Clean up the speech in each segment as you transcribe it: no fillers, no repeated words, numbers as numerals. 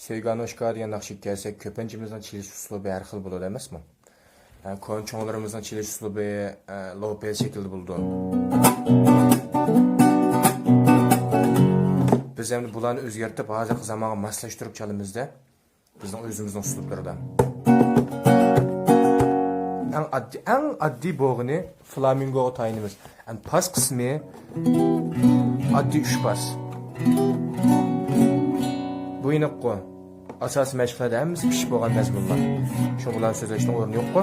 Sevganoshka degan naqshga kelsak, ko'pinchimizning chilish uslubi har xil bo'ladi emasmi? Yani ko'nchoqlarimizning chilish uslubi lopez shaklida bo'ldi. Biz endi bularni o'zgartirib, hozirgi zamonga moslashtirib chalimizda bizning o'zimizning uslublarida. Eng oddiy bo'g'ini flamingo tayinimiz. Yani pas qismi oddiy 3 pas. Bu iniqqa asosiy mashqlarda hammasi pishib bo'lgan mazmunlar. Shu bilan so'zlashning o'rni yo'q-ku.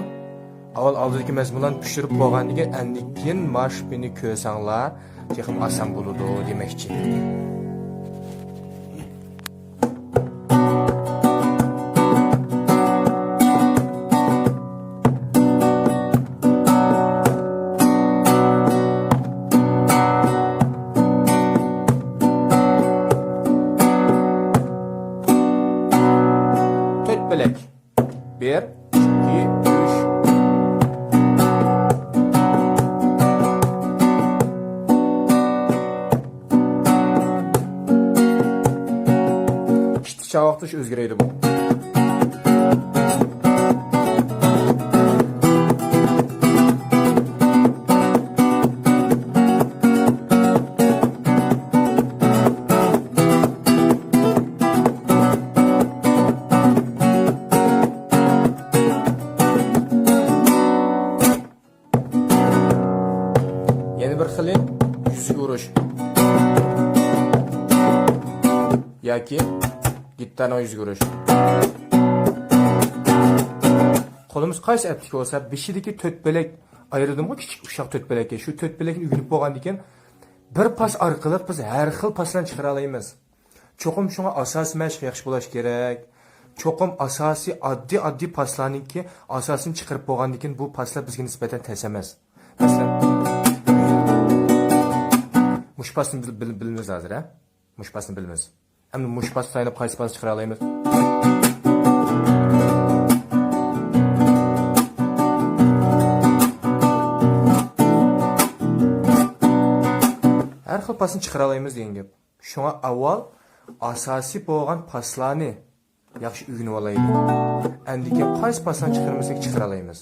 Avval oldingi mazmunlarni pishirib bo'lgandan keyin endi keyin mashqini ko'rsanglar, texim oson bo'ladi demoqchi. Bilek. 1, 2, 3. İşte çavaqtış özgüreydi bu. Yeni bir xili 100 urush. Yoki gittan 100 urush. Qo'limiz qaysi aptiki bo'lsa, beshidagi 4 belak ayirdim-ku, kichik uşaq 4 belakka. Shu 4 belakni ugunib bo'lgandan keyin bir pas orqali biz har xil paslarni chiqara olamiz. Cho'qim shunga asosiy mashq yaxshi bo'lish kerak. Cho'qim asosiy oddiy paslarniki asosini chiqarib bo'lgandan keyin bu paslar bizga nisbatan tez emas. Masalan, mushpasni bilamiz hozir, ha? Mushpasni bilamiz. Endi mushpas tayinib qaysi pas chiqara olamiz? Har xil pasni chiqara olamiz degan gap. Shunga avval asosiy bo'lgan paslarni yaxshi o'rganib olaylik. Endi keyin qaysi pasdan chiqarmasak chiqara olamiz.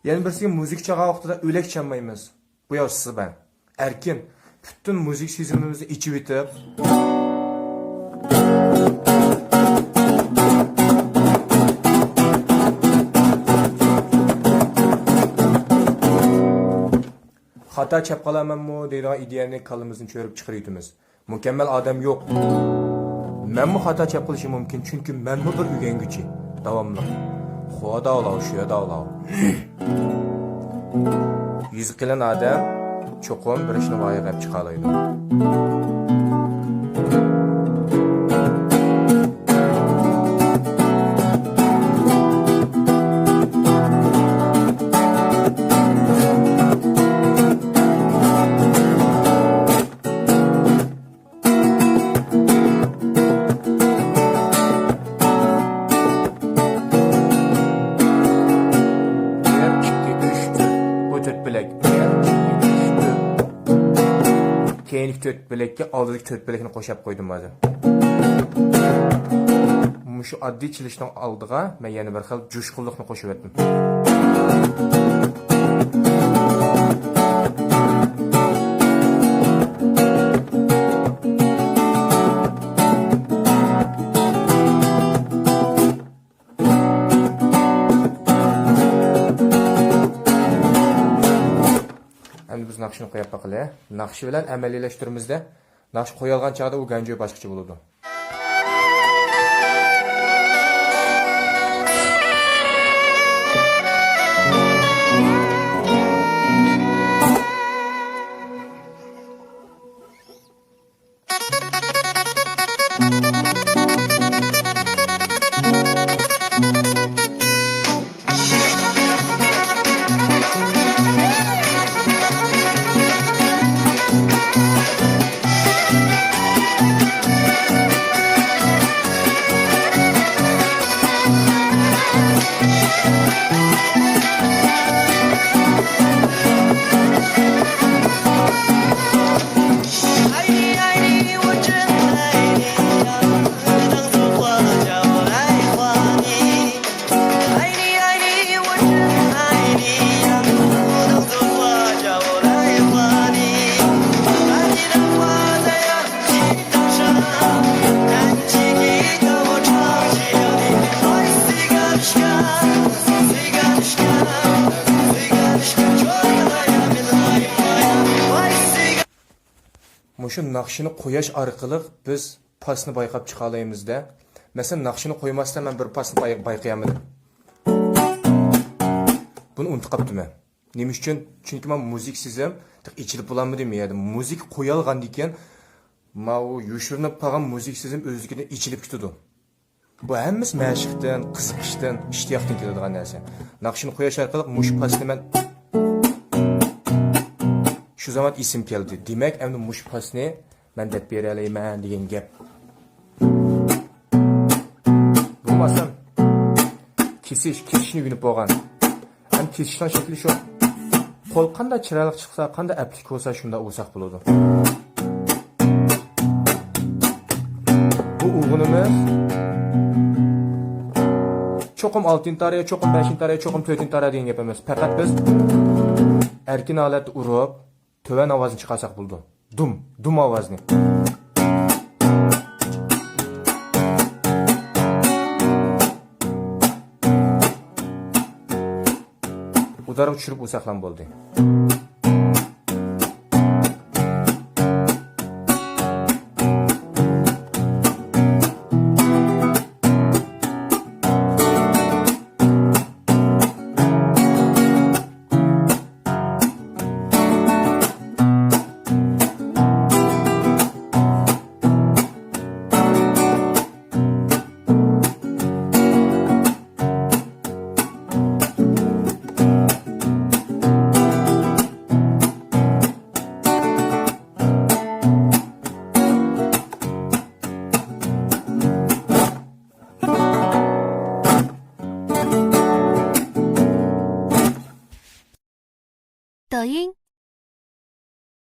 Yani birisi müzik çalan vaqtida o'lak çalmaymiz. Bu yoshsiz ben. Erkin bütün müzik sezimimizni ichib etib xato chap qolamanmi deydigan ideyani kalımızın cho'rib chiqaryapmiz. Mukammal odam yo'q. Menmi xato chap qilishim mumkin, chunki menmi bir o'rganguchi. Davomli. Xudo ola, shu yo'da ola. Yüz qilan odam cho'qim bir ishni voyaga chiqa oladi. Keyinlik 4 belakka oldidagi 4 belakni qo'shib qo'ydim hozir. Shu oddiy chilishning oldiga men yana bir xil jo'shqinlikni qo'shib etdim. Endi biz naqshni qo'yib baqilay. Naqshi bilan amaliylashtirimizda naqsh qo'yilgan chog'da u ganjoy boshqacha bo'ladi. 爱你爱你，我真爱你，当作花叫我来画你。爱你爱你，我真爱你，当作花叫我来画你。把你的花在阳光岛上，弹起吉他我唱起了你。Ой, цыганочка, цыганочка, цыганочка, черная белая моя. Ой, цыганочка. Muşu naqshini qo'yash orqali biz pasni bayqab chiqa olamizda. Masalan, naqshini qo'ymasdan men bir pasni bayqayamadim. Buni unutib qolibman. Nima uchun? Chunki men musiksizim, ichilib bo'lamidi dedim. Muzik qo'ya olgandan keyin men u yushirinib qolgan musiksizim o'zigidan ichilib ketdi. Bu hammasi mashqdan, qiziqishdan, ishtiyoqdan keladigan narsa. Naqshini qo'yash orqali mush pasni men şu zaman isim keldi. Demek endi mush pasni men deb bera olayman degan gap. Bo'lmasam kesishni o'rganib bo'lgan. Ham kesishdan shakli shu. Qo'l qanday chiroyli chiqsa, qanday aplik bo'lsa shunda o'saq bo'ladi. Bu o'g'inimiz cho'qim 6-tariya, cho'qim 5-tariya, cho'qim 4-tariya degan gap emas. Faqat biz erkin holatda urib, töven ovozini chiqarsak bo'ldi. Dum ovozni. Udarib tushirib o'saqlan bo'ldi.抖音。